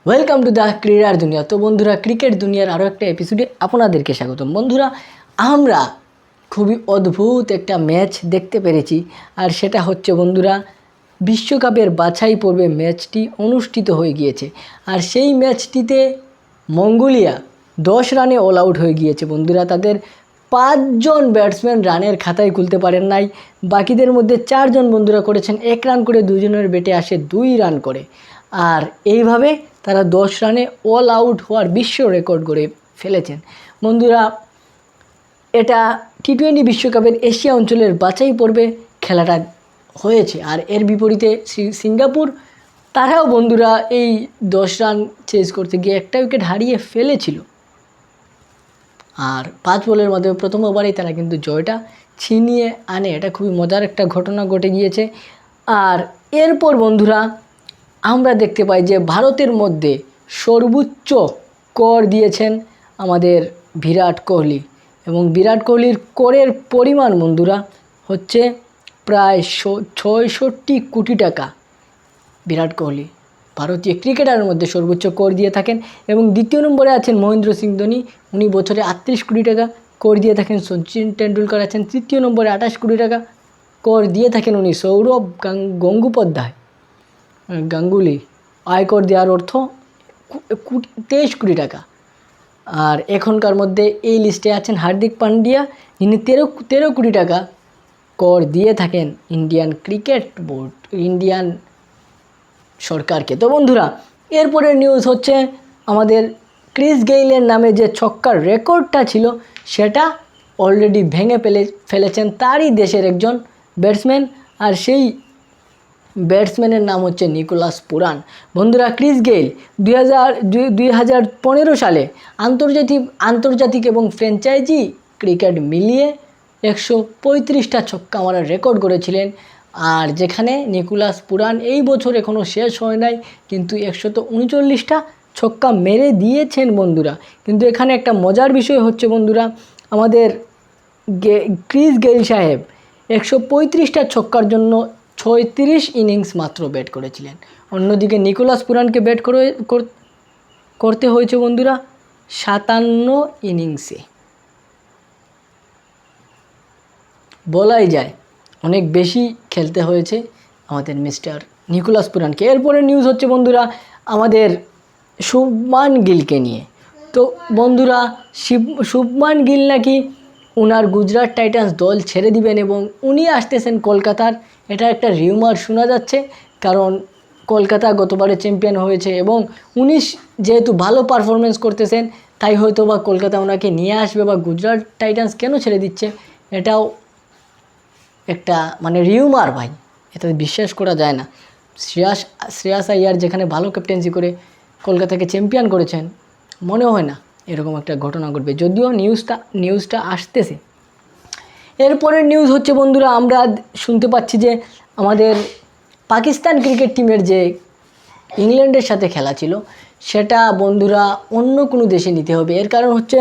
Welcome to the ক্রীড়ার দুনিয়া। তো বন্ধুরা, ক্রিকেট দুনিয়ার আরও একটা এপিসোডে আপনাদেরকে স্বাগতম। বন্ধুরা, আমরা খুবই অদ্ভুত একটা ম্যাচ দেখতে পেরেছি, আর সেটা হচ্ছে বন্ধুরা বিশ্বকাপের বাছাই পর্বে ম্যাচটি অনুষ্ঠিত হয়ে গিয়েছে। আর সেই ম্যাচটিতে মঙ্গোলিয়া 10 রানে অল আউট হয়ে গিয়েছে। বন্ধুরা, তাদের 5 জন ব্যাটসম্যান রানের খাতায় খুলতে পারেন নাই। বাকিদের মধ্যে 4 জন বন্ধুরা করেছেন 1 রান করে, 2 জনের ব্যাটে আসে 2 রান করে। আর এইভাবে তারা 10 রানে অল আউট হওয়ার বিশ্ব রেকর্ড করে ফেলেছেন। বন্ধুরা, এটা টি-20 বিশ্বকাপের এশিয়া অঞ্চলের বাছাই পর্বে খেলাটা হয়েছে। আর এর বিপরীতে সিঙ্গাপুর, তারাও বন্ধুরা এই 10 রান চেজ করতে গিয়ে একটা উইকেট হারিয়ে ফেলেছিল। আর 5 বলের মাধ্যমে প্রথম ওভারেই তারা কিন্তু জয়টা ছিনিয়ে আনে। এটা খুবই মজার একটা ঘটনা ঘটে গিয়েছে। আর এরপর বন্ধুরা আমরা দেখতে পাই যে ভারতের মধ্যে সর্বোচ্চ কর দিয়েছেন আমাদের বিরাট কোহলি, এবং বিরাট কোহলির করের পরিমাণ বন্ধুরা হচ্ছে প্রায় 66 কোটি টাকা। বিরাট কোহলি ভারতীয় ক্রিকেটারের মধ্যে সর্বোচ্চ কর দিয়ে থাকেন। এবং দ্বিতীয় নম্বরে আছেন মহেন্দ্র সিং ধোনি, উনি বছরে 38 কোটি টাকা কর দিয়ে থাকেন। সচিন টেন্ডুলকার আছেন তৃতীয় নম্বরে, 28 কোটি টাকা কর দিয়ে থাকেন উনি। সৌরভ গাঙ্গুলি আয়কর দেওয়ার অর্থ 23 কোটি টাকা। আর এখনকার মধ্যে এই লিস্টে আছেন হার্দিক পান্ডিয়া, যিনি 13 কোটি টাকা কর দিয়ে থাকেন ইন্ডিয়ান ক্রিকেট বোর্ড, ইন্ডিয়ান সরকারকে। তো বন্ধুরা, এরপরের নিউজ হচ্ছে আমাদের ক্রিস গেইলের নামে যে ছক্কার রেকর্ডটা ছিল সেটা অলরেডি ভেঙে ফেলেছেন তারই দেশের একজন ব্যাটসম্যান, আর সেই ব্যাটসম্যানের নাম হচ্ছে নিকোলাস পুরান। বন্ধুরা, ক্রিস গেইল 2015 সালে আন্তর্জাতিক এবং ফ্র্যাঞ্চাইজি ক্রিকেট মিলিয়ে 135টা ছক্কা মারার রেকর্ড করেছিলেন। আর যেখানে নিকোলাস পুরান এই বছর এখনও শেষ হয় নাই, কিন্তু 139টা ছক্কা মেরে দিয়েছেন বন্ধুরা। কিন্তু এখানে একটা মজার বিষয় হচ্ছে বন্ধুরা, আমাদের ক্রিস গেইল সাহেব 135টা ছক্কার জন্য 36 ইনিংস মাত্র ব্যাট করেছিলেন। অন্যদিকে নিকোলাস পুরানকে ব্যাট করতে হয়েছে বন্ধুরা 57 ইনিংসে। বলাই যায় অনেক বেশি খেলতে হয়েছে আমাদের মিস্টার নিকোলাস পুরানকে। এরপরে নিউজ হচ্ছে বন্ধুরা আমাদের শুভমান গিলকে নিয়ে। তো বন্ধুরা, শুভমান গিল নাকি ওনার গুজরাট টাইটান্স দল ছেড়ে দিবেন এবং উনি আসতেছেন কলকাতার। এটা একটা রিউমার শোনা যাচ্ছে, কারণ কলকাতা গতবারে চ্যাম্পিয়ন হয়েছে এবং উনি যেহেতু ভালো পারফরমেন্স করতেছেন, তাই হয়তো বা কলকাতা ওনাকে নিয়ে আসবে, বা গুজরাট টাইটান্স কেন ছেড়ে দিচ্ছে এটাও একটা রিউমার ভাই, এটা বিশ্বাস করা যায় না। শ্রেয়াস আইয়ার যেখানে ভালো ক্যাপ্টেন্সি করে কলকাতাকে চ্যাম্পিয়ন করেছেন, মনে হয় না এরকম একটা ঘটনা ঘটবে, যদিও নিউজটা আসতেছে। এরপরের নিউজ হচ্ছে বন্ধুরা, আমরা শুনতে পাচ্ছি যে আমাদের পাকিস্তান ক্রিকেট টিমের যে ইংল্যান্ডের সাথে খেলা ছিল সেটা বন্ধুরা অন্য কোনো দেশে নিতে হবে। এর কারণ হচ্ছে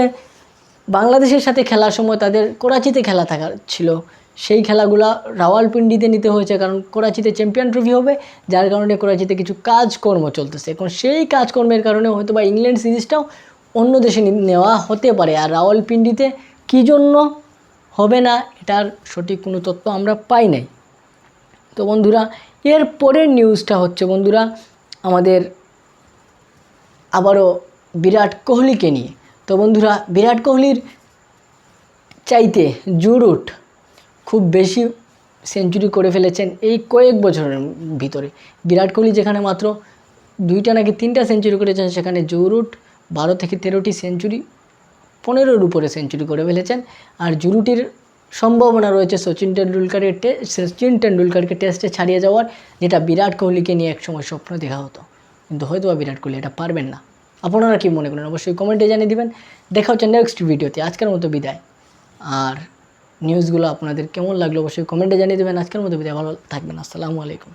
বাংলাদেশের সাথে খেলার সময় তাদের করাচিতে খেলা থাকার ছিল, সেই খেলাগুলো রাওয়ালপিন্ডিতে নিতে হয়েছে, কারণ করাচিতে চ্যাম্পিয়ন ট্রফি হবে, যার কারণে করাচিতে কিছু কাজকর্ম চলতেছে। এখন সেই কাজকর্মের কারণে হয়তো বা ইংল্যান্ড সিরিজটাও অন্য দেশে নেওয়া হতে পারে। আর রাওয়ালপিন্ডিতে কী জন্য হবে না এটার সঠিক কোনো তথ্য আমরা পাই নাই। তো বন্ধুরা, এর পরের নিউজটা হচ্ছে বন্ধুরা আমাদের আবারও বিরাট কোহলিকে নিয়ে। তো বন্ধুরা, বিরাট কোহলির চাইতে জো রুট খুব বেশি সেঞ্চুরি করে ফেলেছেন এই কয়েক বছরের ভিতরে। বিরাট কোহলি যেখানে মাত্র 2টা নাকি 3টা সেঞ্চুরি করেছেন, সেখানে জো রুট 12 থেকে 13টি সেঞ্চুরি, 15-এর উপরে সেঞ্চুরি করে ফেলেছেন। আর জো রুটের সম্ভাবনা রয়েছে সচিন টেন্ডুলকারকে টেস্টে ছাড়িয়ে যাওয়ার, যেটা বিরাট কোহলিকে নিয়ে একসময় স্বপ্ন দেখা হতো, কিন্তু হয়তো বিরাট কোহলি এটা পারবেন না। আপনারা কি মনে করেন অবশ্যই কমেন্টে জানিয়ে দিবেন। দেখা হচ্ছে নেক্সট ভিডিওতে। আজকের মতো বিদায়। আর নিউজগুলো আপনাদের কেমন লাগলো অবশ্যই কমেন্টে জানিয়ে দেবেন। আজকের মতো বিদায়, ভালো থাকবেন। আসসালামু আলাইকুম।